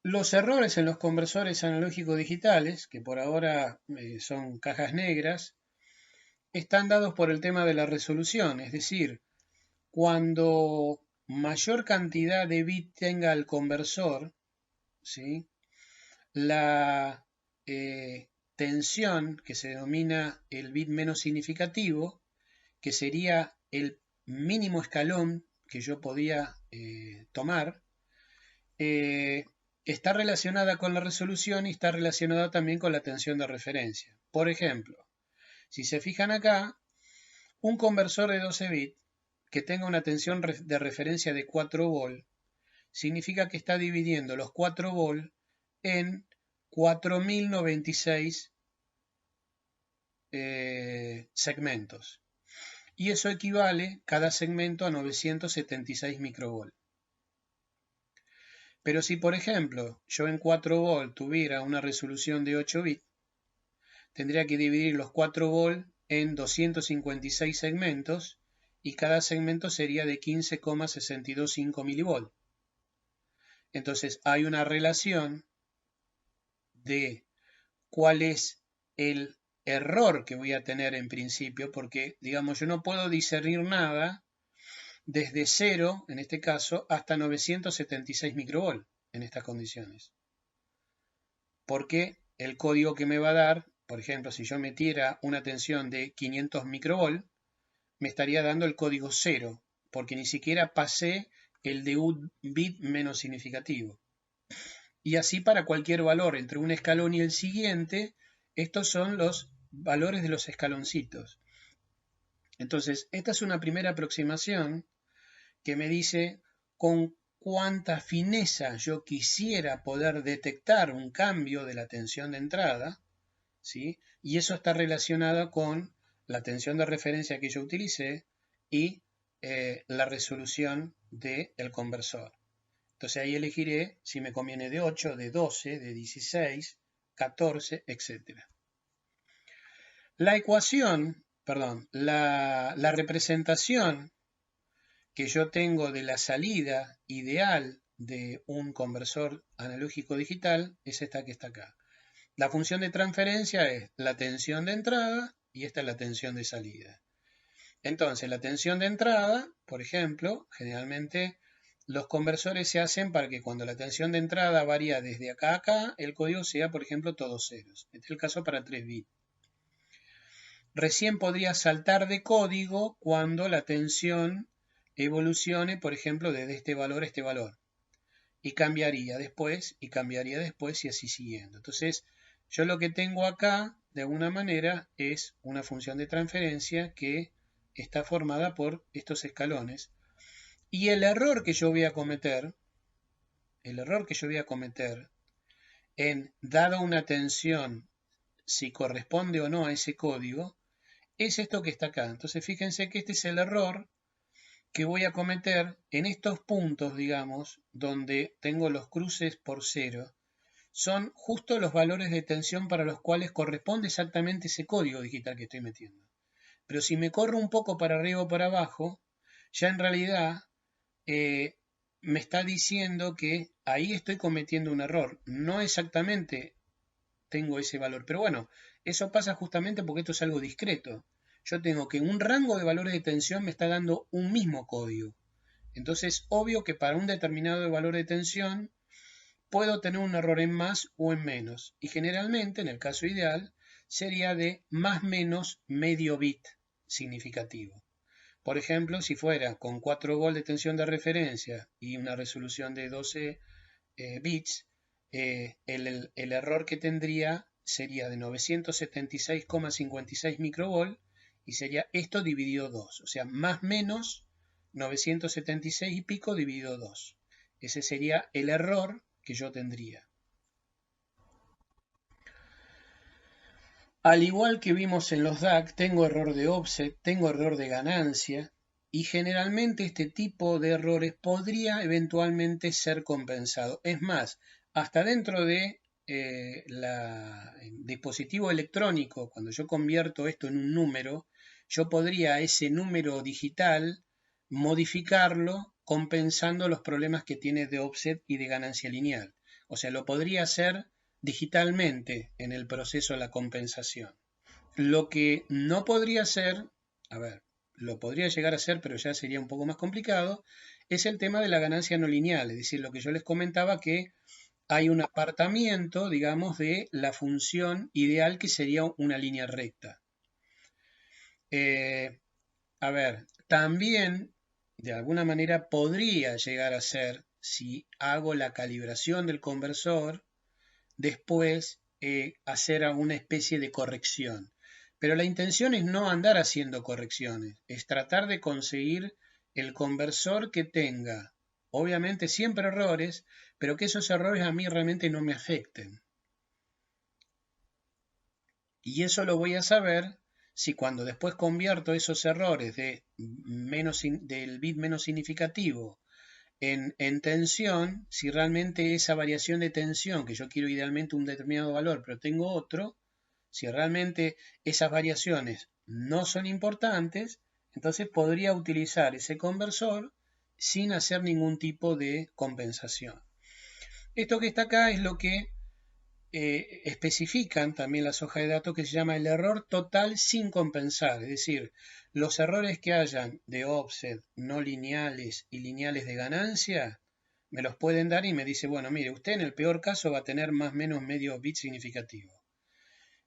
Los errores en los conversores analógicos digitales, que por ahora son cajas negras, están dados por el tema de la resolución, es decir, cuando mayor cantidad de bit tenga el conversor, ¿sí? La tensión, que se denomina el bit menos significativo, que sería el mínimo escalón que yo podía tomar, eh, está relacionada con la resolución y está relacionada también con la tensión de referencia. Por ejemplo, si se fijan acá, un conversor de 12 bits que tenga una tensión de referencia de 4 volt significa que está dividiendo los 4 volt en 4096 segmentos. Y eso equivale cada segmento a 976 microvolt. Pero si, por ejemplo, yo en 4 volt tuviera una resolución de 8 bits, tendría que dividir los 4 volt en 256 segmentos y cada segmento sería de 15,625 milivolt. Entonces hay una relación de cuál es el error que voy a tener en principio, porque digamos yo no puedo discernir nada desde 0, en este caso, hasta 976 microvolt en estas condiciones. Porque el código que me va a dar, por ejemplo, si yo metiera una tensión de 500 microvolt, me estaría dando el código 0, porque ni siquiera pasé el de un bit menos significativo. Y así para cualquier valor entre un escalón y el siguiente, estos son los valores de los escaloncitos. Entonces, esta es una primera aproximación que me dice con cuánta fineza yo quisiera poder detectar un cambio de la tensión de entrada, ¿sí? Y eso está relacionado con la tensión de referencia que yo utilicé y la resolución del conversor. Entonces ahí elegiré si me conviene de 8, de 12, de 16, 14, etc. La ecuación, perdón, la representación que yo tengo de la salida ideal de un conversor analógico digital es esta que está acá. La función de transferencia es la tensión de entrada y esta es la tensión de salida. Entonces, la tensión de entrada, por ejemplo, generalmente los conversores se hacen para que cuando la tensión de entrada varía desde acá a acá, el código sea, por ejemplo, todos ceros. Este es el caso para 3 bits. Recién podría saltar de código cuando la tensión evolucione, por ejemplo, desde este valor a este valor. Y cambiaría después, y así siguiendo. Entonces, yo lo que tengo acá, de alguna manera, es una función de transferencia que está formada por estos escalones. Y el error que yo voy a cometer en, dada una tensión, si corresponde o no a ese código, es esto que está acá. Entonces, fíjense que este es el error que voy a cometer en estos puntos, digamos, donde tengo los cruces por 0, son justo los valores de tensión para los cuales corresponde exactamente ese código digital que estoy metiendo. Pero si me corro un poco para arriba o para abajo, ya en realidad me está diciendo que ahí estoy cometiendo un error. No exactamente tengo ese valor, pero bueno, eso pasa justamente porque esto es algo discreto. Yo tengo que un rango de valores de tensión me está dando un mismo código. Entonces, obvio que para un determinado valor de tensión puedo tener un error en más o en menos. Y generalmente, en el caso ideal, sería de más menos medio bit significativo. Por ejemplo, si fuera con 4 volt de tensión de referencia y una resolución de 12 bits, el error que tendría sería de 976,56 microvolt y sería esto dividido 2, o sea, más menos 976 y pico dividido 2. Ese sería el error que yo tendría. Al igual que vimos en los DAC, tengo error de offset, tengo error de ganancia y generalmente este tipo de errores podría eventualmente ser compensado. Es más, hasta dentro de el dispositivo electrónico, cuando yo convierto esto en un número, yo podría ese número digital modificarlo compensando los problemas que tiene de offset y de ganancia lineal. O sea, lo podría hacer digitalmente en el proceso de la compensación. Lo que no podría hacer, a ver, lo podría llegar a hacer, pero ya sería un poco más complicado, es el tema de la ganancia no lineal, es decir, lo que yo les comentaba que hay un apartamiento, digamos, de la función ideal que sería una línea recta. A ver, también de alguna manera podría llegar a ser, si hago la calibración del conversor, después hacer alguna especie de corrección. Pero la intención es no andar haciendo correcciones, es tratar de conseguir el conversor que tenga, obviamente siempre errores, pero que esos errores a mí realmente no me afecten. Y eso lo voy a saber si cuando después convierto esos errores del bit menos significativo en tensión, si realmente esa variación de tensión, que yo quiero idealmente un determinado valor, pero tengo otro, si realmente esas variaciones no son importantes, entonces podría utilizar ese conversor sin hacer ningún tipo de compensación. Esto que está acá es lo que especifican también las hojas de datos, que se llama el error total sin compensar, es decir, los errores que hayan de offset, no lineales y lineales de ganancia, me los pueden dar y me dice, bueno, mire, usted en el peor caso va a tener más o menos medio bit significativo.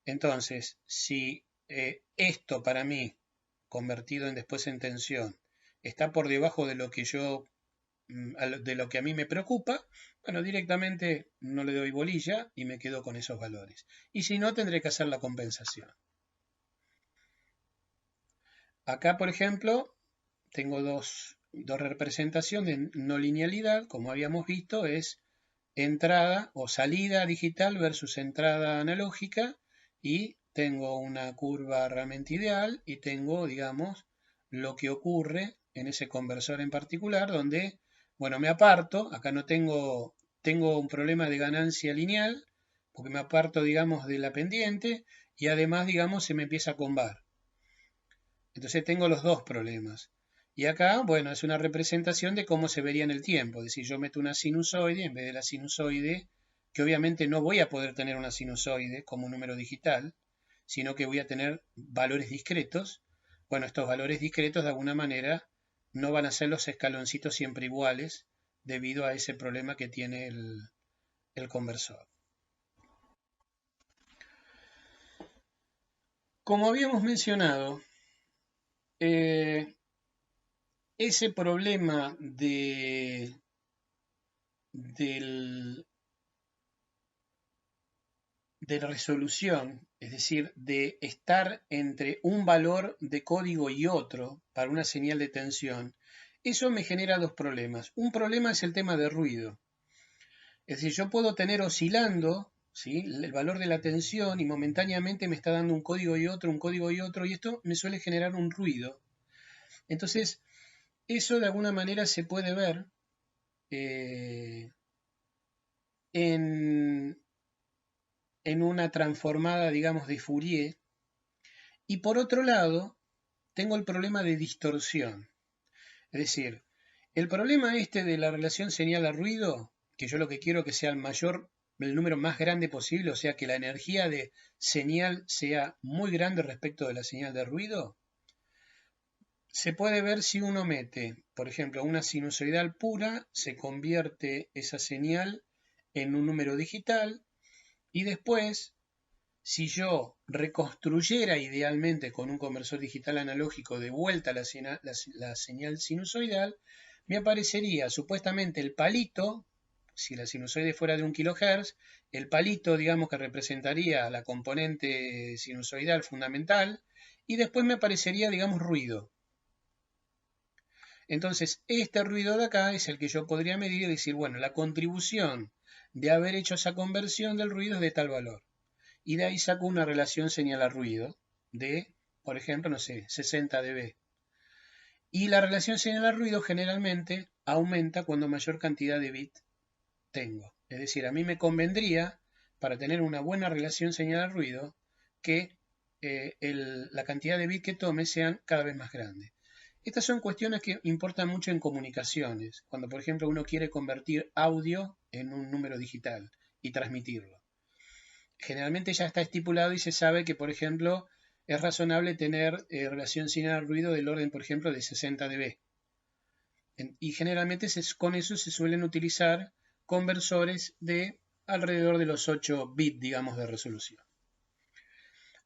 Entonces, si esto para mí, convertido después en tensión, está por debajo de lo que de lo que a mí me preocupa, bueno, directamente no le doy bolilla y me quedo con esos valores. Y si no, tendré que hacer la compensación. Acá, por ejemplo, tengo dos representaciones de no linealidad, como habíamos visto, es entrada o salida digital versus entrada analógica, y tengo una curva realmente ideal y tengo, digamos, lo que ocurre en ese conversor en particular, donde, bueno, me aparto, acá no tengo un problema de ganancia lineal, porque me aparto, digamos, de la pendiente y además, digamos, se me empieza a combar. Entonces tengo los dos problemas. Y acá, bueno, es una representación de cómo se vería en el tiempo. Es decir, yo meto una sinusoide en vez de la sinusoide, que obviamente no voy a poder tener una sinusoide como un número digital, sino que voy a tener valores discretos. Bueno, estos valores discretos de alguna manera no van a ser los escaloncitos siempre iguales debido a ese problema que tiene el conversor. Como habíamos mencionado, ese problema de resolución, es decir, de estar entre un valor de código y otro para una señal de tensión, eso me genera dos problemas. Un problema es el tema de ruido. Es decir, yo puedo tener oscilando, ¿sí?, el valor de la tensión y momentáneamente me está dando un código y otro, y esto me suele generar un ruido. Entonces, eso de alguna manera se puede ver en una transformada, digamos, de Fourier. Y por otro lado, tengo el problema de distorsión. Es decir, el problema este de la relación señal a ruido, que yo lo que quiero que sea el número más grande posible, o sea que la energía de señal sea muy grande respecto de la señal de ruido, se puede ver si uno mete, por ejemplo, una sinusoidal pura, se convierte esa señal en un número digital, y después, si yo reconstruyera idealmente con un conversor digital analógico de vuelta la señal sinusoidal, me aparecería supuestamente el palito, si la sinusoide fuera de 1 kHz, el palito, digamos, que representaría la componente sinusoidal fundamental, y después me aparecería, digamos, ruido. Entonces, este ruido de acá es el que yo podría medir y decir, bueno, la contribución de haber hecho esa conversión del ruido es de tal valor. Y de ahí saco una relación señal a ruido de, por ejemplo, no sé, 60 dB. Y la relación señal a ruido generalmente aumenta cuando mayor cantidad de bit tengo. Es decir, a mí me convendría, para tener una buena relación señal a ruido, que la cantidad de bit que tome sean cada vez más grandes. Estas son cuestiones que importan mucho en comunicaciones. Cuando, por ejemplo, uno quiere convertir audio en un número digital y transmitirlo. Generalmente ya está estipulado y se sabe que, por ejemplo, es razonable tener relación señal-ruido del orden, por ejemplo, de 60 dB. Y generalmente con eso se suelen utilizar conversores de alrededor de los 8 bits, digamos, de resolución.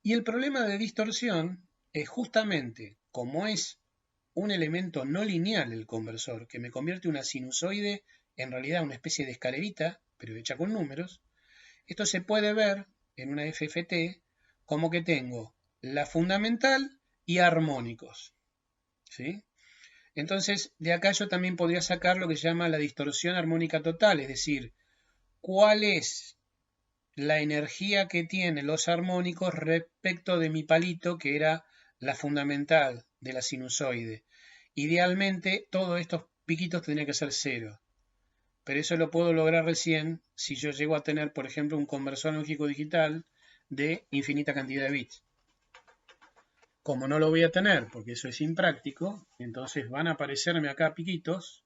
Y el problema de distorsión es justamente, como es un elemento no lineal el conversor, que me convierte una sinusoide en realidad una especie de escalerita, pero hecha con números, esto se puede ver en una FFT como que tengo la fundamental y armónicos, ¿sí? Entonces, de acá yo también podría sacar lo que se llama la distorsión armónica total, es decir, cuál es la energía que tienen los armónicos respecto de mi palito, que era la fundamental de la sinusoide. Idealmente, todos estos piquitos tendrían que ser cero, pero eso lo puedo lograr recién si yo llego a tener, por ejemplo, un conversor lógico digital de infinita cantidad de bits. Como no lo voy a tener, porque eso es impráctico, entonces van a aparecerme acá piquitos.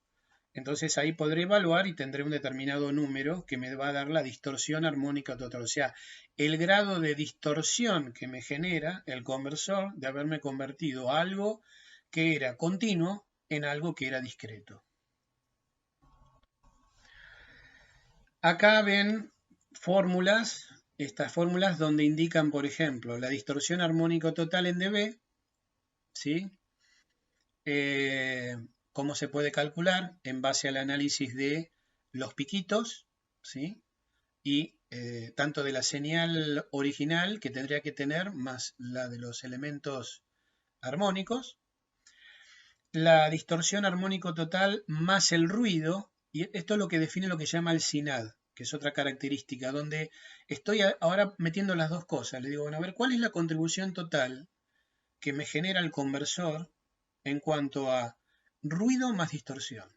Entonces ahí podré evaluar y tendré un determinado número que me va a dar la distorsión armónica total. O sea, el grado de distorsión que me genera el conversor de haberme convertido a algo que era continuo en algo que era discreto. Acá ven fórmulas, estas fórmulas donde indican, por ejemplo, la distorsión armónico total en dB, ¿sí? Cómo se puede calcular en base al análisis de los piquitos, ¿sí? Y tanto de la señal original que tendría que tener más la de los elementos armónicos, la distorsión armónico total más el ruido, y esto es lo que define lo que se llama el SINAD, que es otra característica, donde estoy ahora metiendo las dos cosas. Le digo, bueno, a ver, ¿cuál es la contribución total que me genera el conversor en cuanto a ruido más distorsión?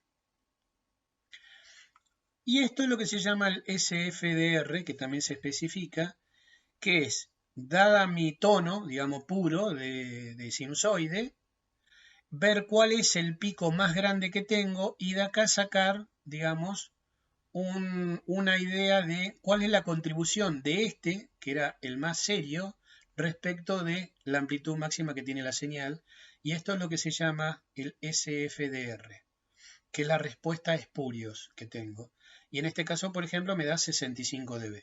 Y esto es lo que se llama el SFDR, que también se especifica, que es, dada mi tono, digamos, puro de sinusoide, ver cuál es el pico más grande que tengo y de acá sacar, digamos, una idea de cuál es la contribución de este, que era el más serio, respecto de la amplitud máxima que tiene la señal. Y esto es lo que se llama el SFDR, que es la respuesta a espurios que tengo. Y en este caso, por ejemplo, me da 65 dB.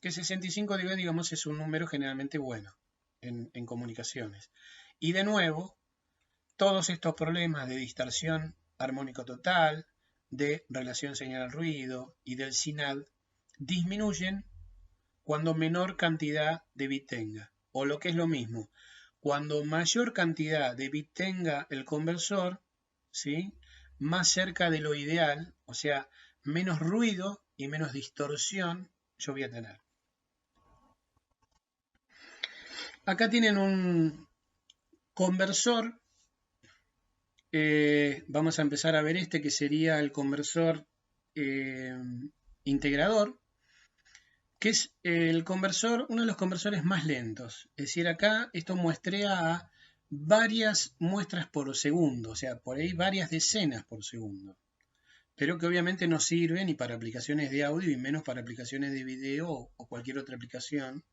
Que 65 dB, digamos, es un número generalmente bueno en comunicaciones. Y de nuevo, todos estos problemas de distorsión armónico total, de relación señal-ruido y del SINAD disminuyen cuando menor cantidad de bit tenga. O lo que es lo mismo, cuando mayor cantidad de bit tenga el conversor, ¿sí?, más cerca de lo ideal, o sea, menos ruido y menos distorsión yo voy a tener. Acá tienen un conversor. Vamos a empezar a ver este que sería el conversor integrador, que es el conversor, uno de los conversores más lentos. Es decir, acá esto muestrea varias muestras por segundo, o sea, por ahí varias decenas por segundo, pero que obviamente no sirve ni para aplicaciones de audio y menos para aplicaciones de video o cualquier otra aplicación.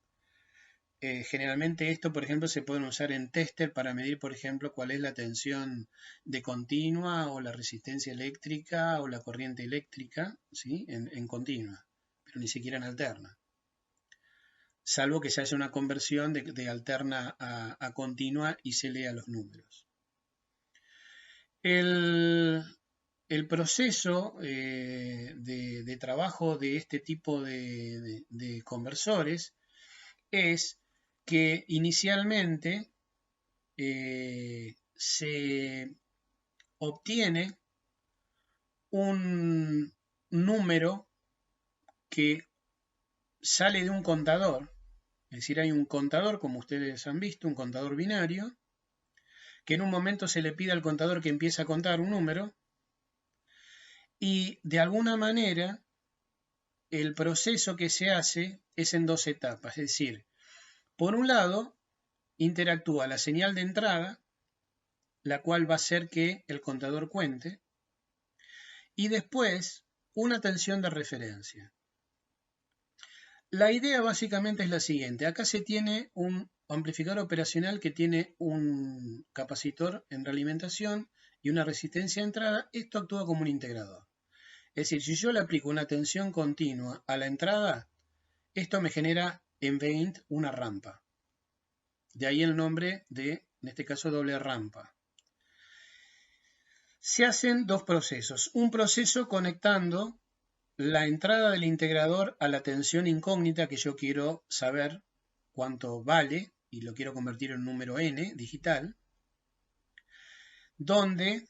Generalmente esto, por ejemplo, se pueden usar en tester para medir, por ejemplo, cuál es la tensión de continua o la resistencia eléctrica o la corriente eléctrica, ¿sí?, en continua, pero ni siquiera en alterna. Salvo que se haya una conversión de alterna a continua y se lea los números. El proceso de trabajo de este tipo de conversores es que inicialmente se obtiene un número que sale de un contador, es decir, hay un contador, como ustedes han visto, un contador binario, que en un momento se le pide al contador que empiece a contar un número, y de alguna manera el proceso que se hace es en dos etapas, es decir, por un lado, interactúa la señal de entrada, la cual va a hacer que el contador cuente, y después una tensión de referencia. La idea básicamente es la siguiente. Acá se tiene un amplificador operacional que tiene un capacitor en realimentación y una resistencia de entrada. Esto actúa como un integrador. Es decir, si yo le aplico una tensión continua a la entrada, esto me genera en Vent una rampa. De ahí el nombre de, en este caso, doble rampa. Se hacen dos procesos. Un proceso conectando la entrada del integrador a la tensión incógnita que yo quiero saber cuánto vale y lo quiero convertir en un número n digital, donde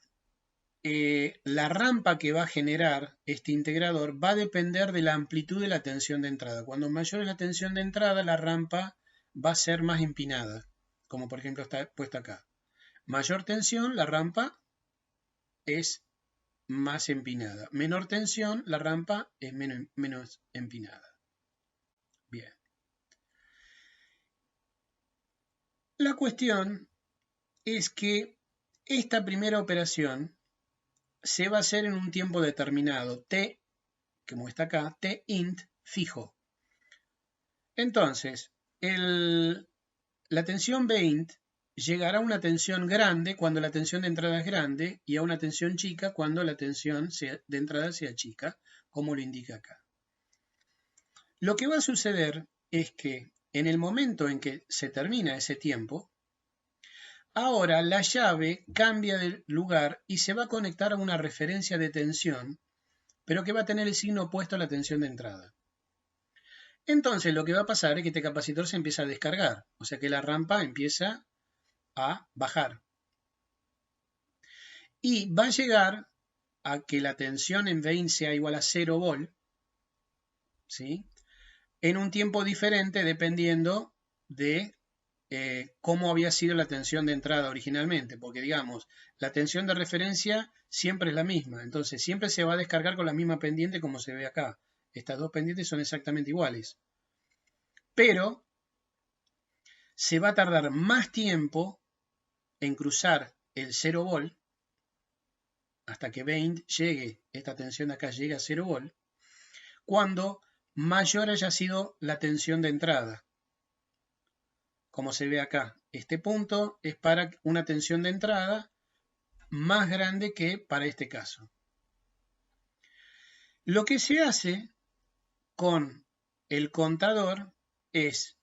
la rampa que va a generar este integrador va a depender de la amplitud de la tensión de entrada. Cuando mayor es la tensión de entrada, la rampa va a ser más empinada, como por ejemplo está puesta acá. Mayor tensión, la rampa es más empinada. Menor tensión, la rampa es menos empinada. Bien. La cuestión es que esta primera operación se va a hacer en un tiempo determinado, t, como está acá, t int fijo. Entonces, la tensión 20 llegará a una tensión grande cuando la tensión de entrada es grande y a una tensión chica cuando la tensión de entrada sea chica, como lo indica acá. Lo que va a suceder es que en el momento en que se termina ese tiempo, ahora la llave cambia de lugar y se va a conectar a una referencia de tensión, pero que va a tener el signo opuesto a la tensión de entrada. Entonces lo que va a pasar es que este capacitor se empieza a descargar, o sea que la rampa empieza a bajar. Y va a llegar a que la tensión en Vent sea igual a 0 volt, ¿sí? En un tiempo diferente dependiendo de cómo había sido la tensión de entrada originalmente, porque digamos, la tensión de referencia siempre es la misma, entonces siempre se va a descargar con la misma pendiente como se ve acá. Estas dos pendientes son exactamente iguales. Pero se va a tardar más tiempo en cruzar el 0 volt hasta que Vent llegue, esta tensión de acá llegue a 0 volt, cuando mayor haya sido la tensión de entrada. Como se ve acá, este punto es para una tensión de entrada más grande que para este caso. Lo que se hace con el contador es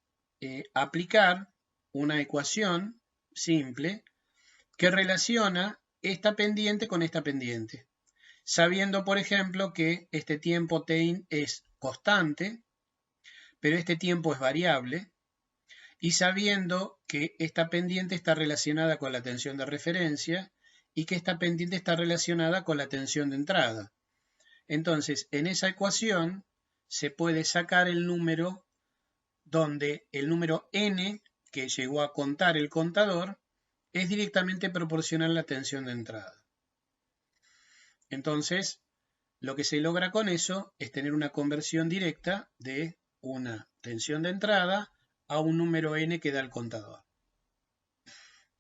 aplicar una ecuación simple que relaciona esta pendiente con esta pendiente, sabiendo, por ejemplo, que este tiempo t es constante, pero este tiempo es variable, y sabiendo que esta pendiente está relacionada con la tensión de referencia y que esta pendiente está relacionada con la tensión de entrada. Entonces, en esa ecuación se puede sacar el número donde el número n que llegó a contar el contador es directamente proporcional a la tensión de entrada. Entonces, lo que se logra con eso es tener una conversión directa de una tensión de entrada a un número n que da el contador.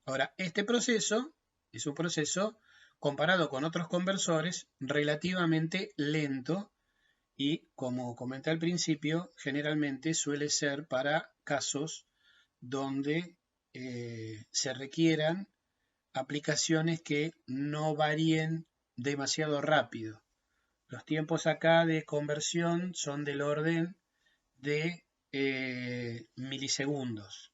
Ahora, este proceso es un proceso comparado con otros conversores relativamente lento y, como comenté al principio, generalmente suele ser para casos donde se requieran aplicaciones que no varíen demasiado rápido. Los tiempos acá de conversión son del orden de milisegundos.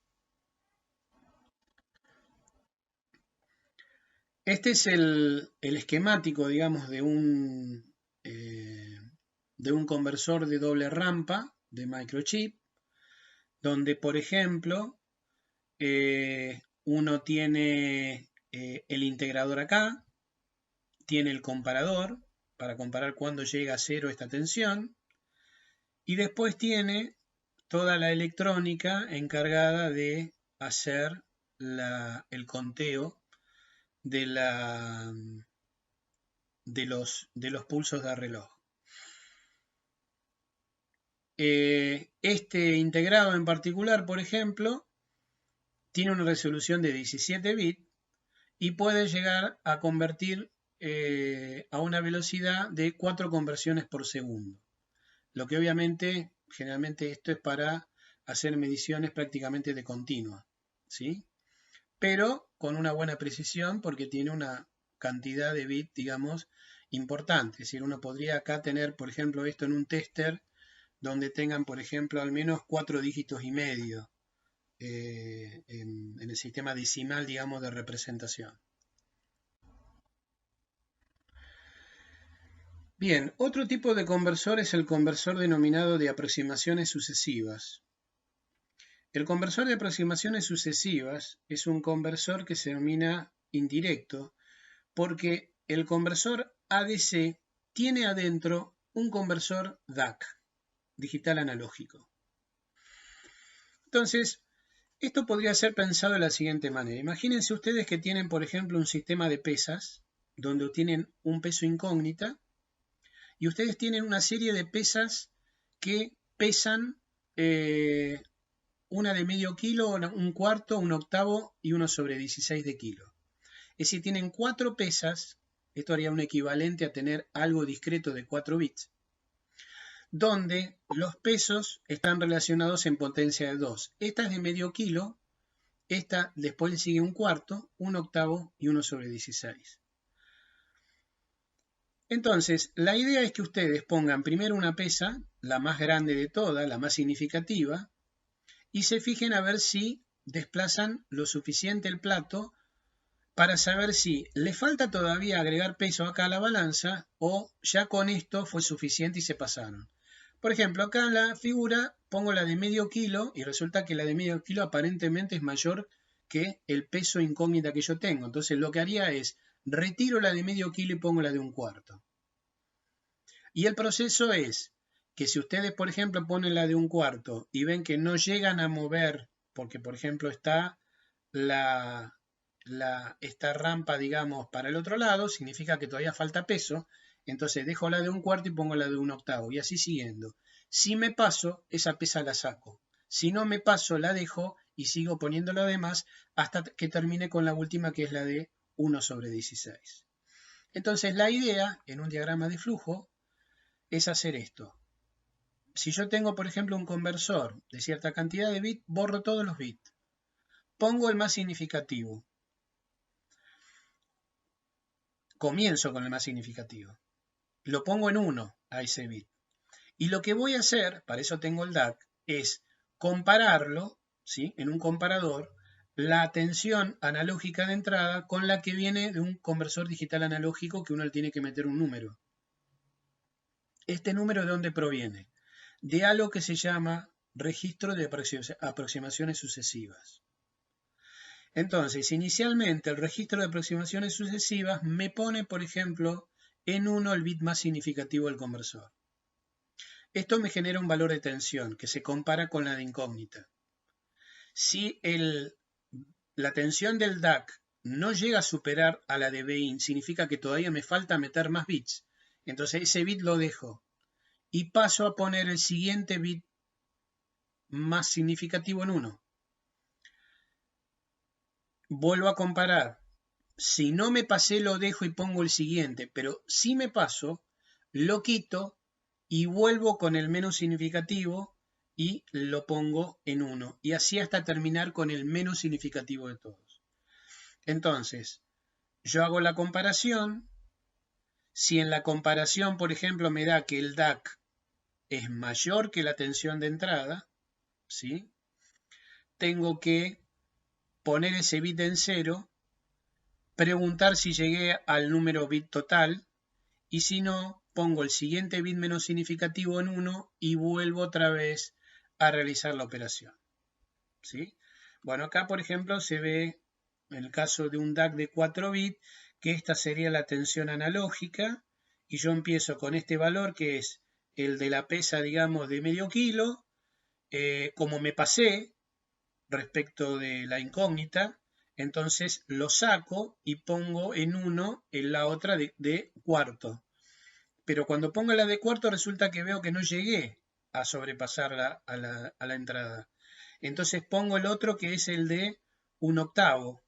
Este es el esquemático, digamos, de un conversor de doble rampa de microchip, donde, por ejemplo, uno tiene el integrador acá, tiene el comparador para comparar cuándo llega a cero esta tensión, y después tiene toda la electrónica encargada de hacer el conteo de los pulsos de reloj. Este integrado en particular, por ejemplo, tiene una resolución de 17 bits y puede llegar a convertir a una velocidad de 4 conversiones por segundo. Lo que obviamente, generalmente esto es para hacer mediciones prácticamente de continua, ¿sí? Pero con una buena precisión porque tiene una cantidad de bits, digamos, importante. Es decir, uno podría acá tener, por ejemplo, esto en un tester donde tengan, por ejemplo, al menos 4 dígitos y medio en el sistema decimal, digamos, de representación. Bien, otro tipo de conversor es el conversor denominado de aproximaciones sucesivas. El conversor de aproximaciones sucesivas es un conversor que se denomina indirecto porque el conversor ADC tiene adentro un conversor DAC, digital analógico. Entonces, esto podría ser pensado de la siguiente manera. Imagínense ustedes que tienen, por ejemplo, un sistema de pesas, donde tienen un peso incógnita, y ustedes tienen una serie de pesas que pesan una de medio kilo, un cuarto, un octavo y 1/16 de kilo. Es decir, tienen 4 pesas, esto haría un equivalente a tener algo discreto de 4 bits, donde los pesos están relacionados en potencia de 2. Esta es de medio kilo, esta después le sigue un cuarto, un octavo y 1/16. Entonces, la idea es que ustedes pongan primero una pesa, la más grande de todas, la más significativa, y se fijen a ver si desplazan lo suficiente el plato para saber si le falta todavía agregar peso acá a la balanza o ya con esto fue suficiente y se pasaron. Por ejemplo, acá en la figura pongo la de medio kilo y resulta que la de medio kilo aparentemente es mayor que el peso incógnita que yo tengo. Entonces lo que haría es retiro la de medio kilo y pongo la de un cuarto. Y el proceso es que si ustedes, por ejemplo, ponen la de un cuarto y ven que no llegan a mover, porque por ejemplo está esta rampa, digamos, para el otro lado, significa que todavía falta peso, entonces dejo la de un cuarto y pongo la de un octavo, y así siguiendo. Si me paso, esa pesa la saco. Si no me paso, la dejo y sigo poniendo lo demás hasta que termine con la última, que es la de 1/16. Entonces la idea, en un diagrama de flujo, es hacer esto. Si yo tengo, por ejemplo, un conversor de cierta cantidad de bits, borro todos los bits. Pongo el más significativo. Comienzo con el más significativo. Lo pongo en 1 a ese bit. Y lo que voy a hacer, para eso tengo el DAC, es compararlo, ¿sí? En un comparador, la tensión analógica de entrada con la que viene de un conversor digital analógico que uno le tiene que meter un número. ¿Este número de dónde proviene? De algo que se llama registro de aproximaciones sucesivas. Entonces, inicialmente el registro de aproximaciones sucesivas me pone, por ejemplo, en 1 el bit más significativo del conversor. Esto me genera un valor de tensión que se compara con la de incógnita. Si la tensión del DAC no llega a superar a la de Bin, significa que todavía me falta meter más bits. Entonces ese bit lo dejo y paso a poner el siguiente bit más significativo en 1. Vuelvo a comparar. Si no me pasé, lo dejo y pongo el siguiente, pero si me paso, lo quito y vuelvo con el menos significativo y lo pongo en 1. Y así hasta terminar con el menos significativo de todos. Entonces, yo hago la comparación. Si en la comparación, por ejemplo, me da que el DAC es mayor que la tensión de entrada, ¿sí? Tengo que poner ese bit en 0, preguntar si llegué al número bit total, y si no, pongo el siguiente bit menos significativo en 1 y vuelvo otra vez a realizar la operación, ¿sí? Bueno, acá por ejemplo se ve, en el caso de un DAC de 4 bits, que esta sería la tensión analógica, y yo empiezo con este valor que es el de la pesa, digamos, de medio kilo. Como me pasé respecto de la incógnita, entonces lo saco y pongo en 1 en la otra de cuarto. Pero cuando pongo la de cuarto resulta que veo que no llegué a sobrepasarla a la entrada. Entonces pongo el otro que es el de un octavo.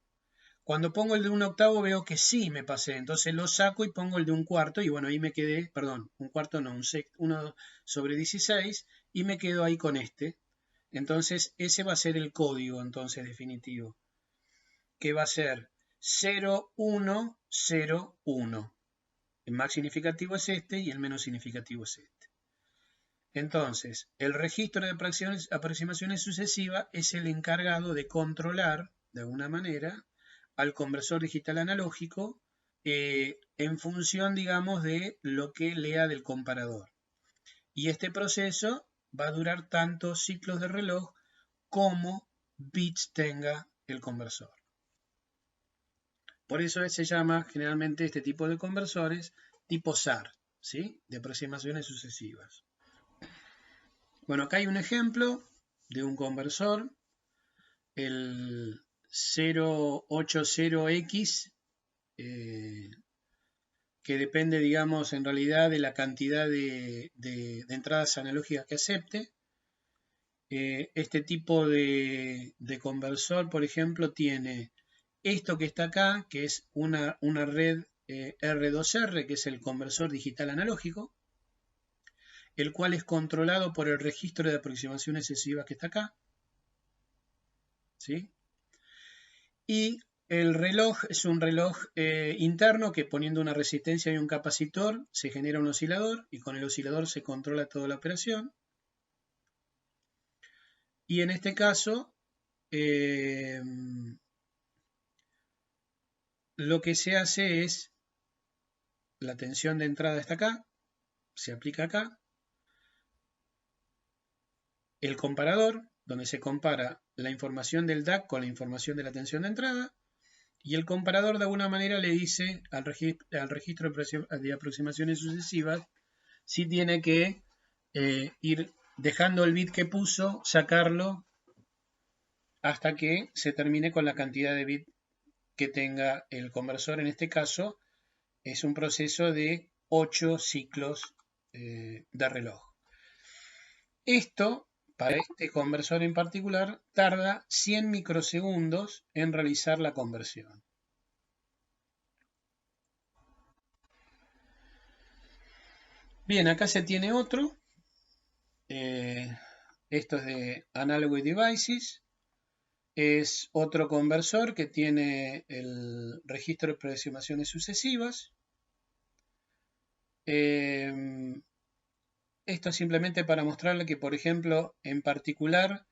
Cuando pongo el de 1/8 veo que sí me pasé, entonces lo saco y pongo el de 1/4 y bueno, ahí me quedé, perdón, 1/4 no, 1/16 y me quedo ahí con este. Entonces ese va a ser el código entonces definitivo, que va a ser 0101. El más significativo es este y el menos significativo es este. Entonces, el registro de aproximaciones sucesivas es el encargado de controlar, de alguna manera, al conversor digital analógico en función, digamos, de lo que lea del comparador. Y este proceso va a durar tantos ciclos de reloj como bits tenga el conversor. Por eso se llama generalmente este tipo de conversores tipo SAR, ¿sí? De aproximaciones sucesivas. Bueno, acá hay un ejemplo de un conversor, el 080X, que depende, digamos, en realidad de la cantidad de entradas analógicas que acepte. Este tipo de conversor, por ejemplo, tiene esto que está acá, que es una red R2R, que es el conversor digital analógico, el cual es controlado por el registro de aproximaciones sucesivas que está acá, ¿sí? Y el reloj es un reloj interno que poniendo una resistencia y un capacitor se genera un oscilador y con el oscilador se controla toda la operación. Y en este caso, lo que se hace es, la tensión de entrada está acá, se aplica acá, el comparador, donde se compara la información del DAC con la información de la tensión de entrada, y el comparador de alguna manera le dice al registro de aproximaciones sucesivas si tiene que ir dejando el bit que puso, sacarlo hasta que se termine con la cantidad de bit que tenga el conversor. En este caso es un proceso de 8 ciclos de reloj. Esto, para este conversor en particular, tarda 100 microsegundos en realizar la conversión. Bien, acá se tiene otro. Esto es de Analog Devices. Es otro conversor que tiene el registro de aproximaciones sucesivas. Esto es simplemente para mostrarle que, por ejemplo, en particular,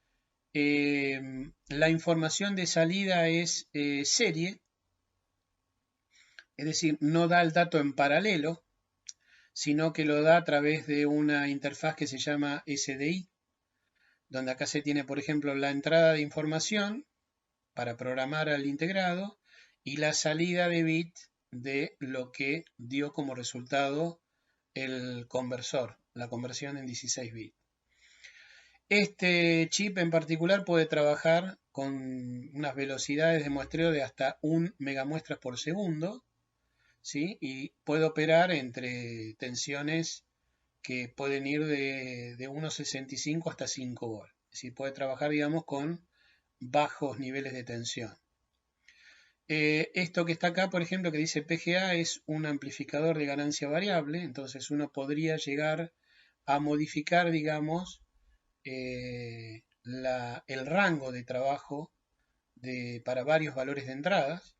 la información de salida es serie, es decir, no da el dato en paralelo, sino que lo da a través de una interfaz que se llama SDI, donde acá se tiene, por ejemplo, la entrada de información para programar al integrado y la salida de bit de lo que dio como resultado el conversor, la conversión en 16 bits. Este chip en particular puede trabajar con unas velocidades de muestreo de hasta 1 megamuestras por segundo, ¿sí? Y puede operar entre tensiones que pueden ir de 1,65 hasta 5 volts. Es decir, puede trabajar, digamos, con bajos niveles de tensión. Esto que está acá, por ejemplo, que dice PGA, es un amplificador de ganancia variable, entonces uno podría llegar a modificar, digamos, el rango de trabajo para varios valores de entradas.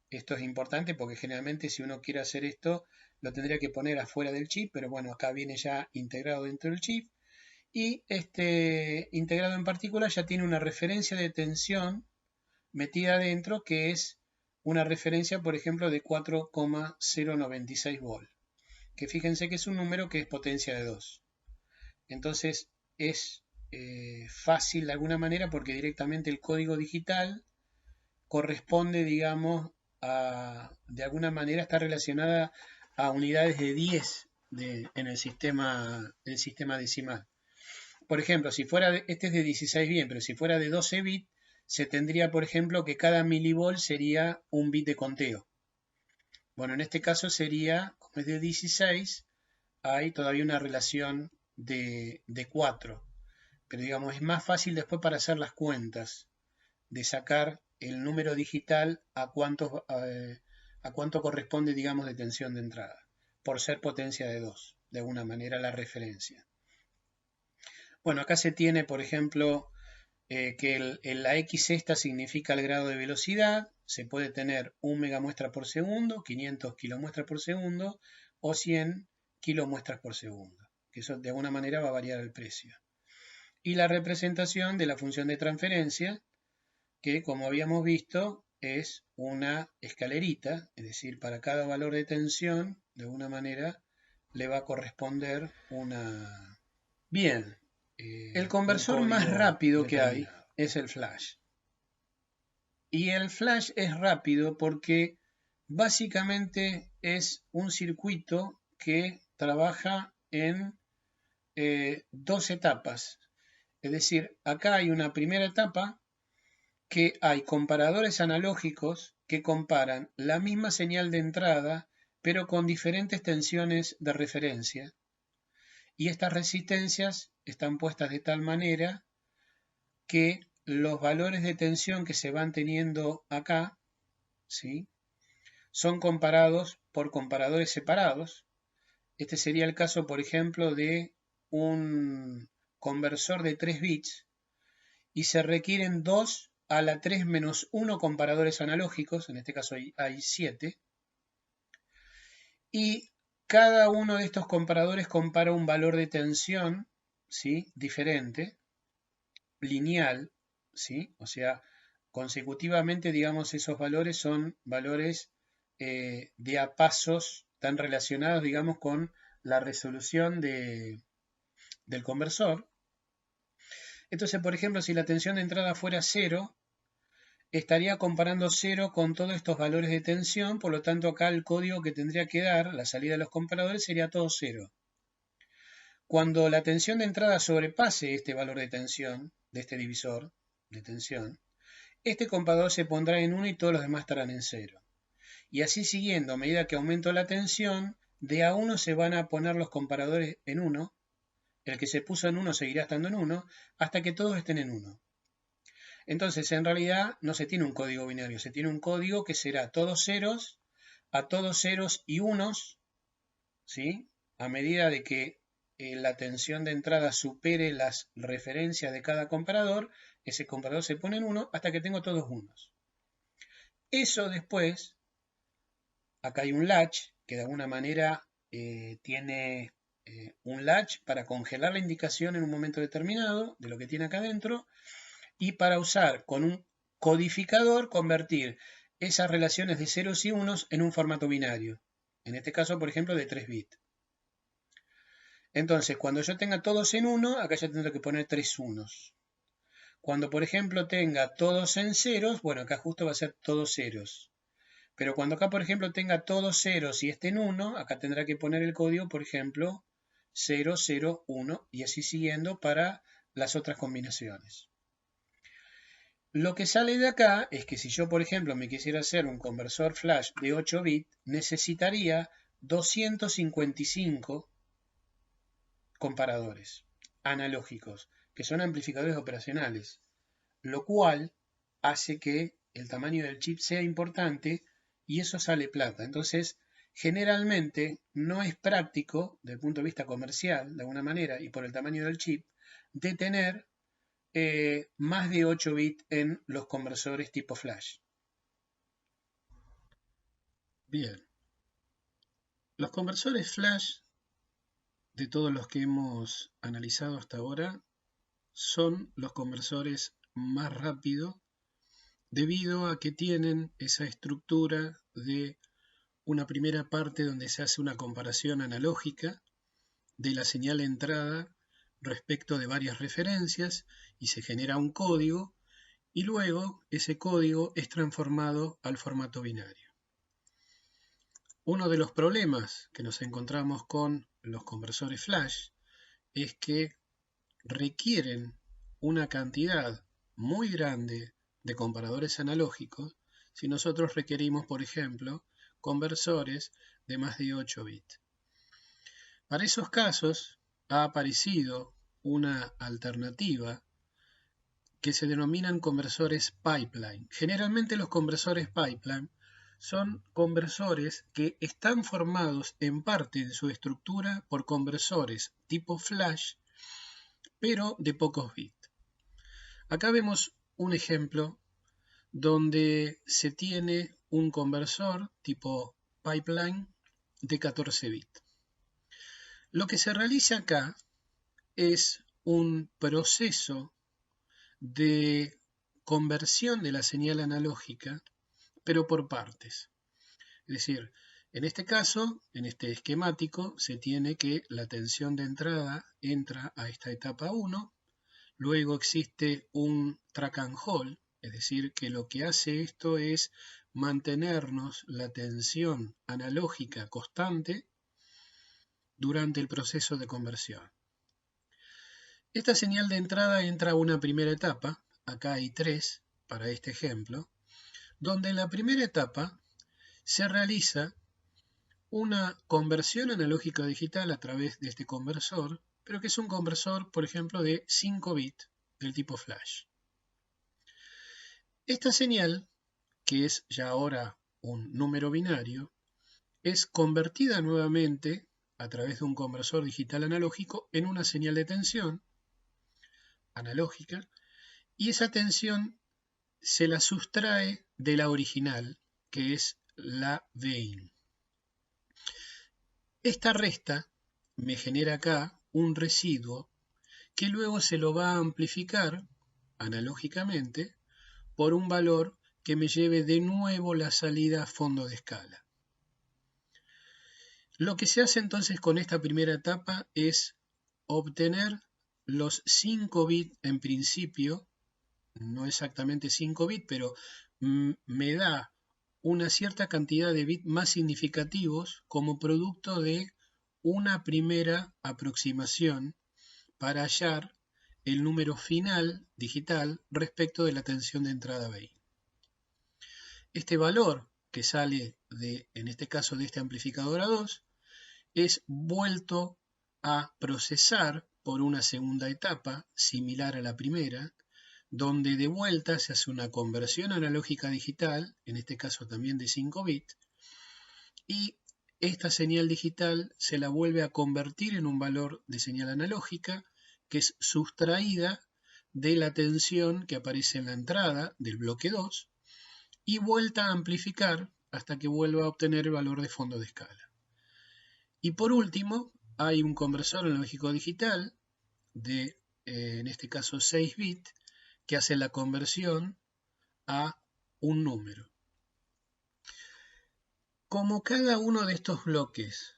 Esto es importante porque generalmente si uno quiere hacer esto, lo tendría que poner afuera del chip, pero bueno, acá viene ya integrado dentro del chip. Y este integrado en particular ya tiene una referencia de tensión metida adentro, que es una referencia, por ejemplo, de 4,096 volts, que fíjense que es un número que es potencia de 2. Entonces es fácil de alguna manera porque directamente el código digital corresponde, digamos, de alguna manera está relacionada a unidades de 10 en el sistema decimal. Por ejemplo, si fuera este es de 16 bien, pero si fuera de 12 bits, se tendría, por ejemplo, que cada milivolt sería un bit de conteo. Bueno, en este caso sería, como es de 16, hay todavía una relación de 4. Pero digamos, es más fácil después para hacer las cuentas, de sacar el número digital a cuánto corresponde, digamos, de tensión de entrada, por ser potencia de 2, de alguna manera la referencia. Bueno, acá se tiene, por ejemplo, que la X esta significa el grado de velocidad, se puede tener 1 megamuestra por segundo, 500 kilomuestras por segundo o 100 kilomuestras por segundo, que eso de alguna manera va a variar el precio. Y la representación de la función de transferencia, que como habíamos visto es una escalerita, es decir, para cada valor de tensión, de alguna manera, le va a corresponder una... Bien, el conversor más rápido que hay es el flash. Y el flash es rápido porque básicamente es un circuito que trabaja en dos etapas. Es decir, acá hay una primera etapa que hay comparadores analógicos que comparan la misma señal de entrada, pero con diferentes tensiones de referencia. Y estas resistencias están puestas de tal manera que los valores de tensión que se van teniendo acá, ¿sí?, son comparados por comparadores separados. Este sería el caso, por ejemplo, de un conversor de 3 bits y se requieren 2 a la 3 menos 1 comparadores analógicos, en este caso hay 7, y cada uno de estos comparadores compara un valor de tensión, ¿sí?, diferente, lineal, ¿sí?, o sea, consecutivamente, digamos, esos valores son valores de a pasos tan relacionados, digamos, con la resolución del conversor. Entonces, por ejemplo, si la tensión de entrada fuera 0, estaría comparando 0 con todos estos valores de tensión, por lo tanto acá el código que tendría que dar, la salida de los comparadores, sería todo 0. Cuando la tensión de entrada sobrepase este valor de tensión, de este divisor de tensión, este comparador se pondrá en 1 y todos los demás estarán en 0. Y así siguiendo, a medida que aumento la tensión, de a 1 se van a poner los comparadores en 1, el que se puso en 1 seguirá estando en 1, hasta que todos estén en 1. Entonces, en realidad, no se tiene un código binario, se tiene un código que será todos ceros, a todos ceros y unos, ¿sí?, a medida de que la tensión de entrada supere las referencias de cada comparador, ese comparador se pone en 1 hasta que tengo todos unos. Eso después, acá hay un latch que de alguna manera tiene un latch para congelar la indicación en un momento determinado de lo que tiene acá adentro, y para usar con un codificador convertir esas relaciones de ceros y unos en un formato binario. En este caso, por ejemplo, de 3 bits. Entonces, cuando yo tenga todos en 1, acá ya tendré que poner 3 unos. Cuando, por ejemplo, tenga todos en ceros, bueno, acá justo va a ser todos ceros. Pero cuando acá, por ejemplo, tenga todos ceros y esté en 1, acá tendrá que poner el código, por ejemplo, 0, 0, 1, y así siguiendo para las otras combinaciones. Lo que sale de acá es que si yo, por ejemplo, me quisiera hacer un conversor flash de 8 bits, necesitaría 255 comparadores analógicos, que son amplificadores operacionales, lo cual hace que el tamaño del chip sea importante y eso sale plata. Entonces, generalmente no es práctico, desde el punto de vista comercial, de alguna manera, y por el tamaño del chip, de tener más de 8 bits en los conversores tipo flash. Bien, los conversores flash, de todos los que hemos analizado hasta ahora, son los conversores más rápidos debido a que tienen esa estructura de una primera parte donde se hace una comparación analógica de la señal de entrada respecto de varias referencias y se genera un código, y luego ese código es transformado al formato binario. Uno de los problemas que nos encontramos con los conversores flash es que requieren una cantidad muy grande de comparadores analógicos si nosotros requerimos, por ejemplo, conversores de más de 8 bits. Para esos casos ha aparecido una alternativa que se denominan conversores pipeline. Generalmente los conversores pipeline son conversores que están formados en parte de su estructura por conversores tipo flash, pero de pocos bits. Acá vemos un ejemplo donde se tiene un conversor tipo pipeline de 14 bits. Lo que se realiza acá es un proceso de conversión de la señal analógica, pero por partes. Es decir, en este caso, en este esquemático, se tiene que la tensión de entrada entra a esta etapa 1, luego existe un track and hold, es decir, que lo que hace esto es mantenernos la tensión analógica constante durante el proceso de conversión. Esta señal de entrada entra a una primera etapa, acá hay 3 para este ejemplo, donde en la primera etapa se realiza una conversión analógica digital a través de este conversor, pero que es un conversor, por ejemplo, de 5 bits del tipo flash. Esta señal, que es ya ahora un número binario, es convertida nuevamente a través de un conversor digital analógico en una señal de tensión analógica, y esa tensión se la sustrae de la original, que es la Vin. Esta resta me genera acá un residuo que luego se lo va a amplificar analógicamente por un valor que me lleve de nuevo la salida a fondo de escala. Lo que se hace entonces con esta primera etapa es obtener los 5 bits en principio, no exactamente 5 bits, pero me da una cierta cantidad de bits más significativos como producto de una primera aproximación para hallar el número final digital respecto de la tensión de entrada BI. Este valor que sale en este caso de este amplificador A2 es vuelto a procesar por una segunda etapa similar a la primera, donde de vuelta se hace una conversión analógica digital, en este caso también de 5 bits, y esta señal digital se la vuelve a convertir en un valor de señal analógica que es sustraída de la tensión que aparece en la entrada del bloque 2 y vuelta a amplificar hasta que vuelva a obtener el valor de fondo de escala. Y por último, hay un conversor analógico digital de, en este caso 6 bits, que hace la conversión a un número. Como cada uno de estos bloques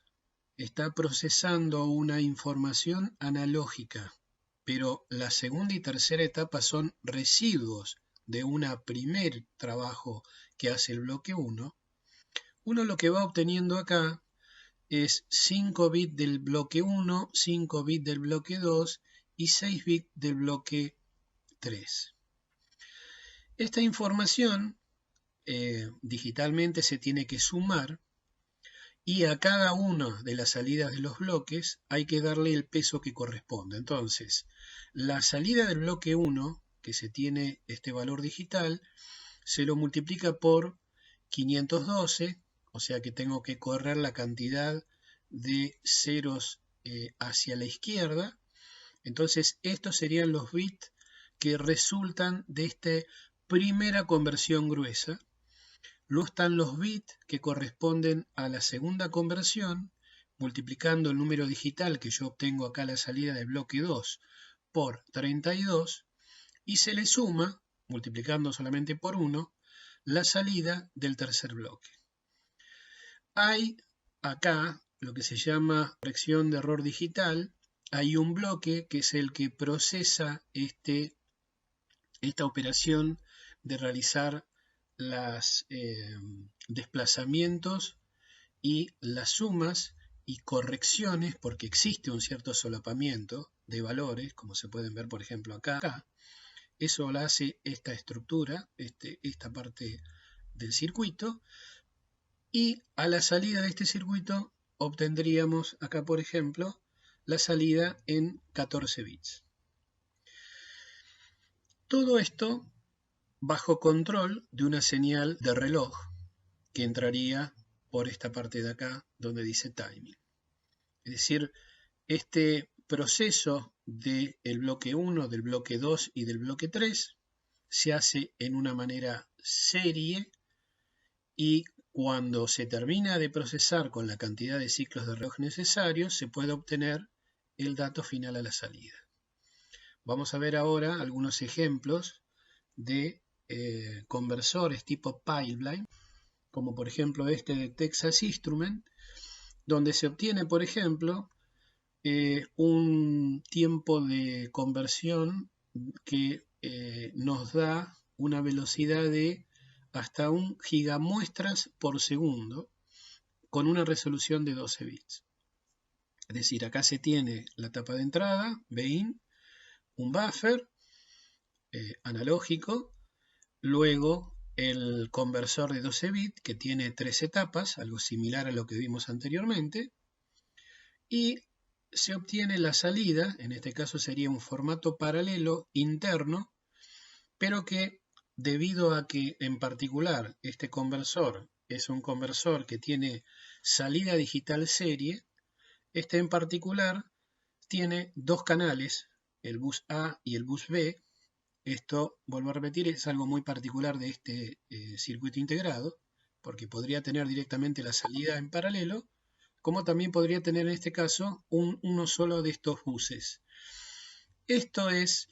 está procesando una información analógica, pero la segunda y tercera etapa son residuos de un primer trabajo que hace el bloque 1, uno lo que va obteniendo acá es 5 bits del bloque 1, 5 bits del bloque 2 y 6 bits del bloque 3. Esta información digitalmente se tiene que sumar y a cada una de las salidas de los bloques hay que darle el peso que corresponde. Entonces, la salida del bloque 1, que se tiene este valor digital, se lo multiplica por 512, o sea que tengo que correr la cantidad de ceros hacia la izquierda. Entonces, estos serían los bits que resultan de esta primera conversión gruesa. Luego están los bits que corresponden a la segunda conversión, multiplicando el número digital que yo obtengo acá a la salida del bloque 2 por 32, y se le suma, multiplicando solamente por 1, la salida del tercer bloque. Hay acá lo que se llama corrección de error digital. Hay un bloque que es el que procesa esta operación de realizar los desplazamientos y las sumas y correcciones, porque existe un cierto solapamiento de valores, como se pueden ver por ejemplo acá. Eso lo hace esta estructura, esta parte del circuito, y a la salida de este circuito obtendríamos acá por ejemplo la salida en 14 bits. Todo esto bajo control de una señal de reloj que entraría por esta parte de acá donde dice timing. Es decir, este proceso del bloque 1, del bloque 2 y del bloque 3 se hace en una manera serie y cuando se termina de procesar con la cantidad de ciclos de reloj necesarios, se puede obtener el dato final a la salida. Vamos a ver ahora algunos ejemplos de conversores tipo pipeline, como por ejemplo este de Texas Instruments, donde se obtiene, por ejemplo, un tiempo de conversión que nos da una velocidad de hasta 1 gigamuestras por segundo con una resolución de 12 bits. Es decir, acá se tiene la tapa de entrada, BIN, un buffer analógico, luego el conversor de 12 bits que tiene 3 etapas, algo similar a lo que vimos anteriormente, y se obtiene la salida, en este caso sería un formato paralelo interno, pero que debido a que en particular este conversor es un conversor que tiene salida digital serie, este en particular tiene dos canales, el bus A y el bus B. Esto, vuelvo a repetir, es algo muy particular de este circuito integrado, porque podría tener directamente la salida en paralelo, como también podría tener en este caso uno solo de estos buses. Esto es